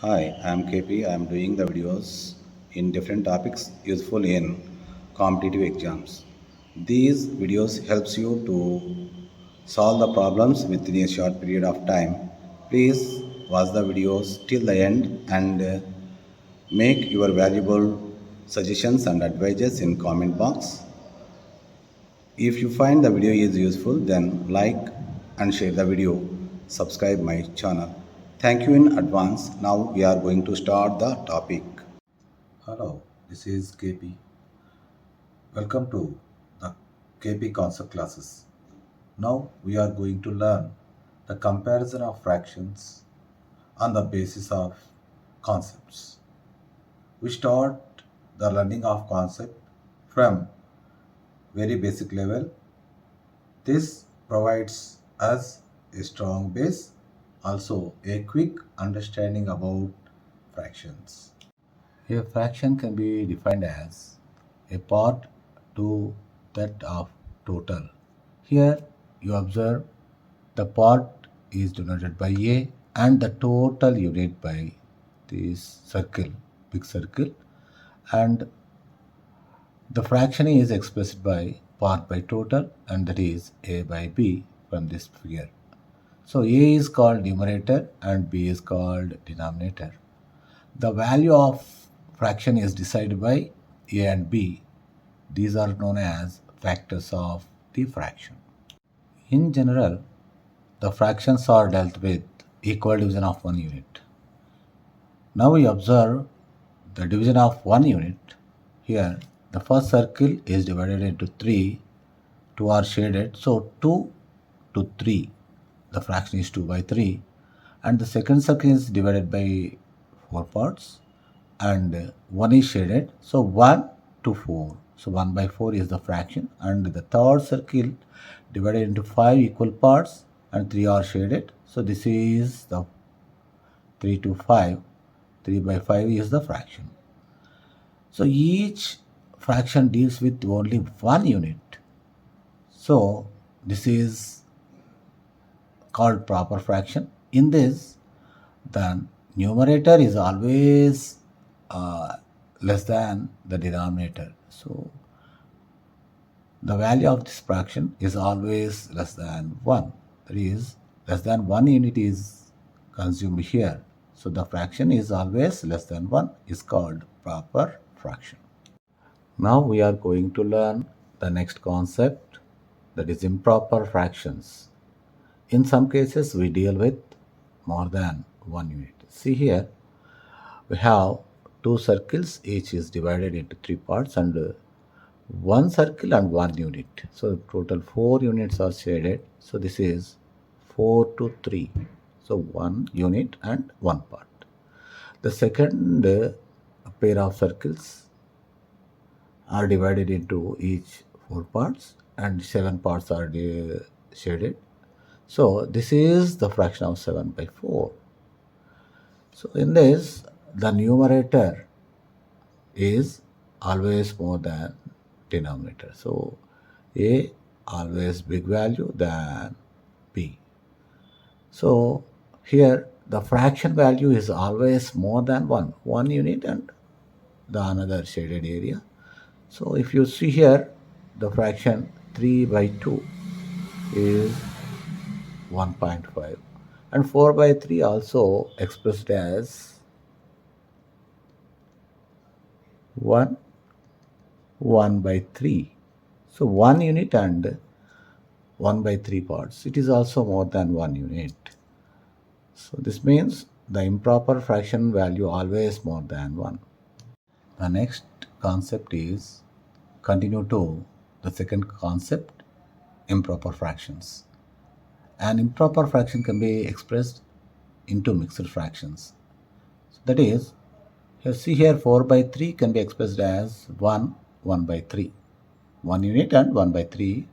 Hi, I'm KP. I'm doing the videos in different topics useful in competitive exams. These videos helps you to solve the problems within a short period of time. Please watch the videos till the end and make your valuable suggestions and advices in comment box. If you find the video is useful, then like and share the video. Subscribe my channel. Thank you in advance. Now we are going to start the topic. Hello, this is KP. Welcome to the KP concept classes. Now we are going to learn the comparison of fractions on the basis of concepts. We start the learning of concept from very basic level. This provides us a strong base, also a quick understanding about fractions. A fraction can be defined as a part to that of total. Here you observe the part is denoted by A and the total unit by this circle, big circle, and the fraction is expressed by part by total, and that is A by B from this figure. So A is called numerator and B is called denominator. The value of fraction is decided by A and B. These are known as factors of the fraction. In general, the fractions are dealt with equal division of one unit. Now we observe the division of one unit. Here, the first circle is divided into three. Two are shaded, so 2 to 3. The fraction is 2 by 3. And the second circle is divided by 4 parts and 1 is shaded, so 1 to 4. So 1 by 4 is the fraction, and the third circle divided into 5 equal parts and 3 are shaded. So this is the 3 to 5. 3 by 5 is the fraction. So each fraction deals with only one unit. So this is called proper fraction. In this, the numerator is always less than the denominator. So the value of this fraction is always less than 1. That is, less than 1 unit is consumed here. So the fraction is always less than 1 is called proper fraction. Now we are going to learn the next concept, that is improper fractions. In some cases we deal with more than one unit. See here, we have two circles, each is divided into three parts, and one circle and one unit. So total 4 units are shaded. So this is 4 to 3. So 1 unit and 1 part. The second pair of circles are divided into each 4 parts and 7 parts are shaded. So this is the fraction of 7 by 4. So in this, the numerator is always more than denominator. So A always big value than B. So here the fraction value is always more than 1 unit and the another shaded area. So if you see here, the fraction 3 by 2 is 1.5 and 4 by 3 also expressed as 1 by 3. So 1 unit and 1 by 3 parts. It is also more than 1 unit. So this means the improper fraction value always more than 1. The next concept is continue to the second concept, improper fractions. An improper fraction can be expressed into mixed fractions. So that is, here see here 4 by 3 can be expressed as 1 by 3. 1 unit and 1 by 3.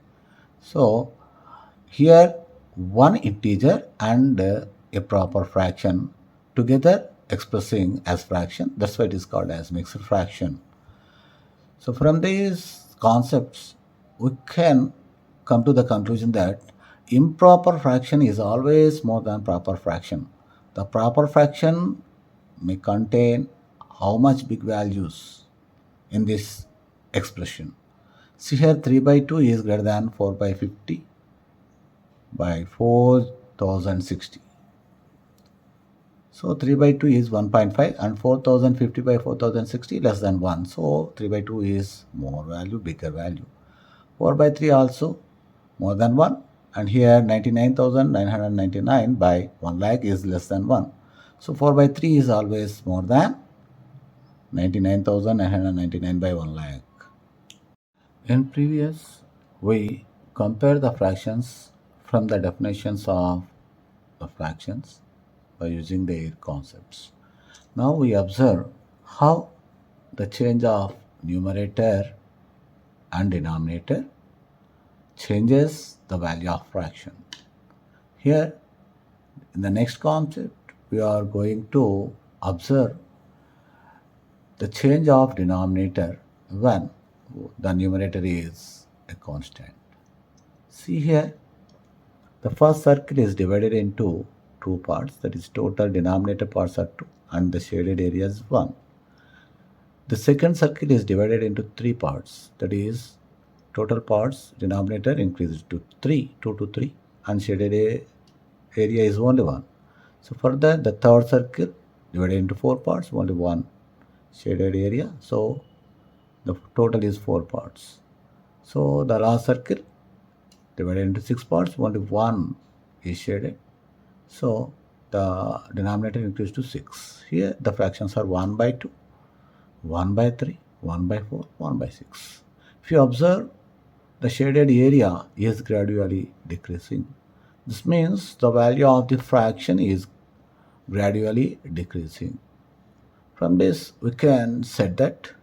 So here one integer and a proper fraction together expressing as fraction. That's why it is called as mixed fraction. So from these concepts, we can come to the conclusion that improper fraction is always more than proper fraction. The proper fraction may contain how much big values in this expression. See here 3 by 2 is greater than 4 by 50 by 4060. So 3 by 2 is 1.5 and 4050 by 4060 less than 1. So 3 by 2 is more value, bigger value. 4 by 3 also more than 1, and here 99,999 by 1 lakh is less than 1. So 4 by 3 is always more than 99,999 by 1 lakh. In previous, we compared the fractions from the definitions of the fractions by using their concepts. Now we observe how the change of numerator and denominator changes the value of fraction. Here, in the next concept, we are going to observe the change of denominator when the numerator is a constant. See here, the first circle is divided into two parts, that is total denominator parts are 2 and the shaded area is 1. The second circle is divided into three parts, that is total parts denominator increases to 3, 2 to 3, and shaded area is only 1. So further the third circle divided into 4 parts, only 1 shaded area, so the total is 4 parts. So the last circle divided into 6 parts, only 1 is shaded, so the denominator increases to 6. Here the fractions are 1 by 2, 1 by 3, 1 by 4, 1 by 6. If you observe, the shaded area is gradually decreasing. This means the value of the fraction is gradually decreasing. From this, we can say that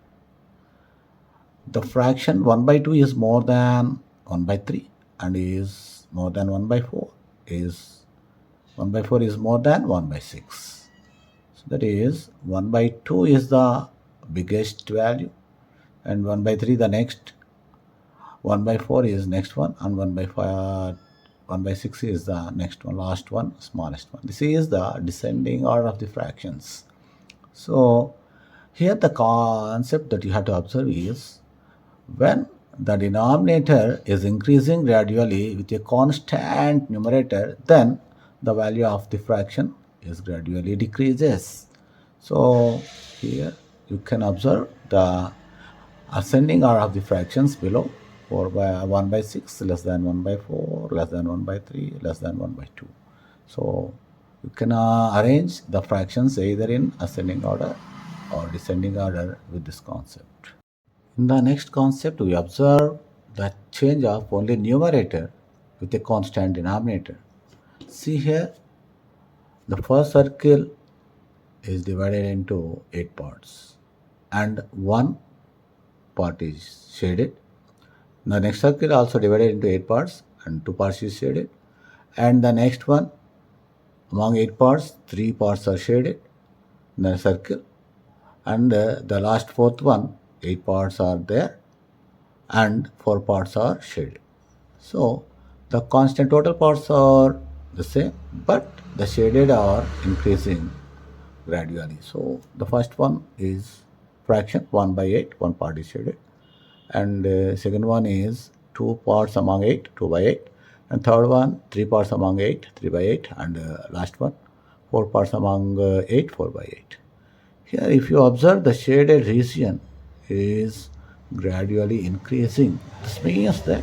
the fraction 1 by 2 is more than 1 by 3 and is more than 1 by 4. 1 by 4 is more than 1 by 6. So that is 1 by 2 is the biggest value, and 1 by 3 the next, 1 by 4 is next one, and 1 by 5, 1 by 6 is the next one, last one, smallest one. This is the descending order of the fractions. So here the concept that you have to observe is when the denominator is increasing gradually with a constant numerator, then the value of the fraction is gradually decreases. So here you can observe the ascending order of the fractions below. 4 by 1 by 6 less than 1 by 4 less than 1 by 3 less than 1 by 2. So you can arrange the fractions either in ascending order or descending order with this concept. In the next concept, we observe the change of only numerator with a constant denominator. See here, the first circle is divided into 8 parts and one part is shaded. The next circle also divided into 8 parts and 2 parts is shaded, and the next one among 8 parts 3 parts are shaded in the circle, and the last fourth one 8 parts are there and 4 parts are shaded. So the constant total parts are the same, but the shaded are increasing gradually. So the first one is fraction 1 by 8, one part is shaded, and second one is 2 parts among 8, 2 by 8, and third one 3 parts among 8, 3 by 8, and last one 4 parts among 8, 4 by 8. Here if you observe, the shaded region is gradually increasing. This means that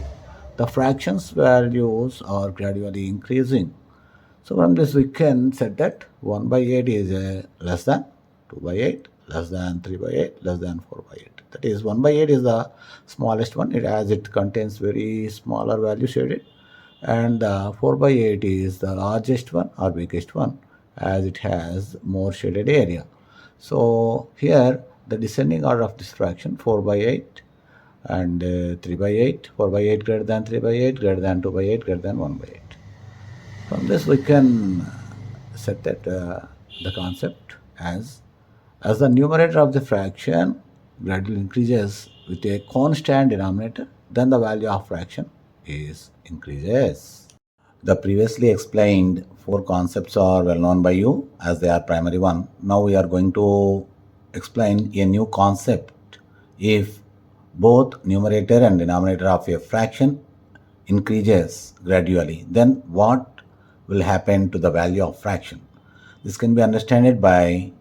the fractions values are gradually increasing. So from this we can say that 1 by 8 is less than 2 by 8, less than 3 by 8, less than 4 by 8. That is 1 by 8 is the smallest one, as it contains very smaller value shaded, and 4 by 8 is the largest one or biggest one, as it has more shaded area. So here the descending order of this fraction 4 by 8 and 3 by 8, 4 by 8 greater than 3 by 8, greater than 2 by 8, greater than 1 by 8. From this we can set that the concept as the numerator of the fraction gradually increases with a constant denominator, then the value of fraction is increases. The previously explained four concepts are well known by you as they are primary one. Now we are going to explain a new concept. If both numerator and denominator of a fraction increases gradually, then what will happen to the value of fraction? This can be understood by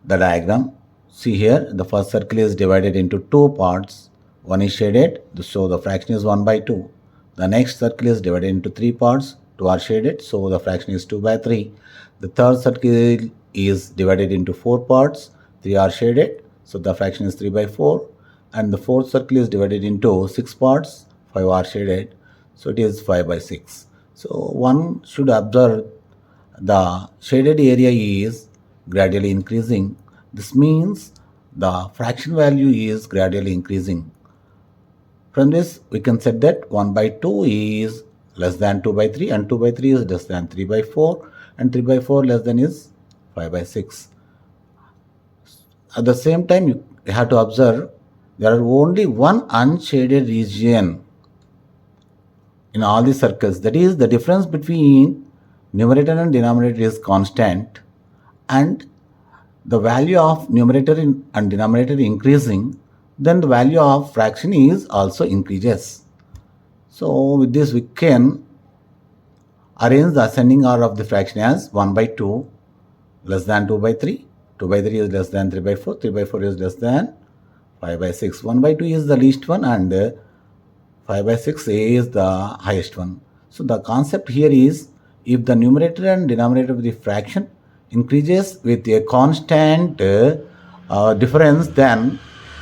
the diagram. See here, the first circle is divided into two parts. One is shaded, so the fraction is 1 by 2. The next circle is divided into three parts. Two are shaded, so the fraction is 2 by 3. The third circle is divided into four parts. Three are shaded, so the fraction is 3 by 4. And the fourth circle is divided into six parts. Five are shaded, so it is 5 by 6. So one should observe the shaded area is gradually increasing. This means the fraction value is gradually increasing. From this, we can set that 1 by 2 is less than 2 by 3 and 2 by 3 is less than 3 by 4 and 3 by 4 less than is 5 by 6. At the same time, you have to observe there are only one unshaded region in all the circles. That is, the difference between numerator and denominator is constant, and the value of numerator and denominator increasing, then the value of fraction is also increases. So with this we can arrange the ascending order of the fraction as 1 by 2 less than 2 by 3, 2 by 3 is less than 3 by 4, 3 by 4 is less than 5 by 6. 1 by 2 is the least one and 5 by 6 is the highest one. So the concept here is, if the numerator and denominator of the fraction increases with a constant difference, then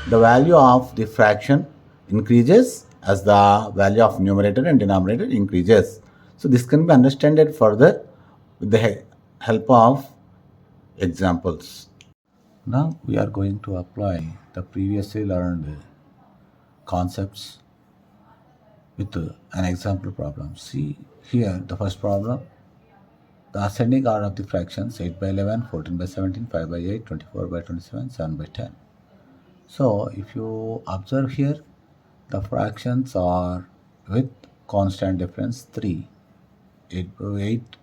the value of the fraction increases as the value of numerator and denominator increases. So this can be understood further with the help of examples. Now we are going to apply the previously learned concepts with an example problem. See here, the first problem, the ascending order of the fractions 8 by 11, 14 by 17, 5 by 8, 24 by 27, 7 by 10. So if you observe here, the fractions are with constant difference 3. 8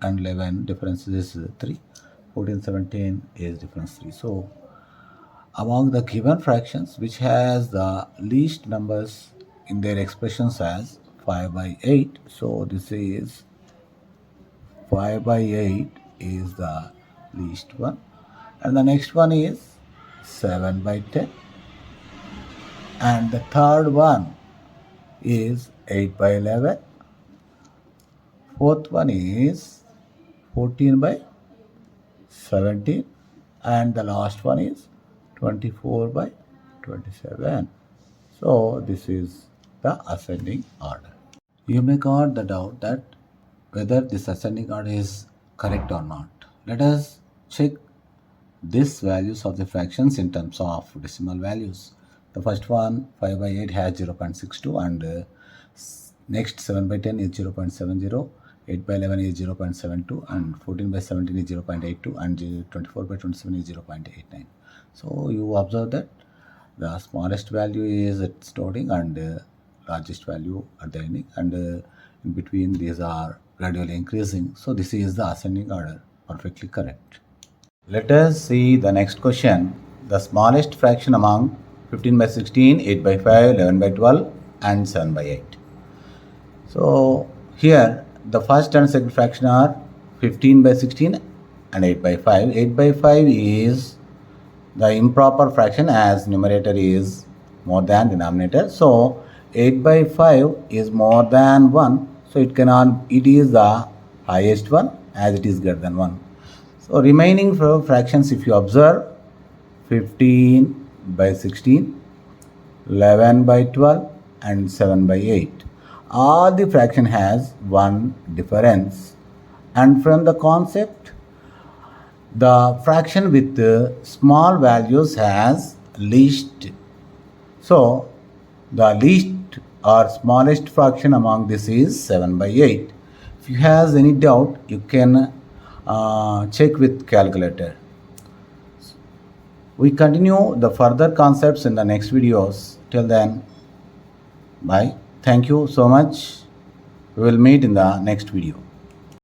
and 11 difference is 3. 14, 17 is difference 3. So among the given fractions, which has the least numbers in their expressions as 5 by 8. So this is 5 by 8 is the least one. And the next one is 7 by 10. And the third one is 8 by 11. Fourth one is 14 by 17. And the last one is 24 by 27. So this is the ascending order. You may got the doubt that whether this ascending order is correct or not. Let us check these values of the fractions in terms of decimal values. The first one, 5 by 8 has 0.62 and next 7 by 10 is 0.70, 8 by 11 is 0.72 and 14 by 17 is 0.82 and 24 by 27 is 0.89. So you observe that the smallest value is at starting and largest value at the ending, and in between these are gradually increasing. So this is the ascending order, perfectly correct. Let us see the next question. The smallest fraction among 15 by 16, 8 by 5, 11 by 12 and 7 by 8. So here the first and second fraction are 15 by 16 and 8 by 5. 8 by 5 is the improper fraction as numerator is more than denominator. So 8 by 5 is more than 1. So it is the highest one as it is greater than 1. So remaining fractions, if you observe, 15 by 16, 11 by 12 and 7 by 8. All the fraction has one difference. And from the concept, the fraction with small values has least. So the least or smallest fraction among this is 7 by 8. If you have any doubt, you can check with calculator. We continue the further concepts in the next videos. Till then, bye. Thank you so much. We will meet in the next video.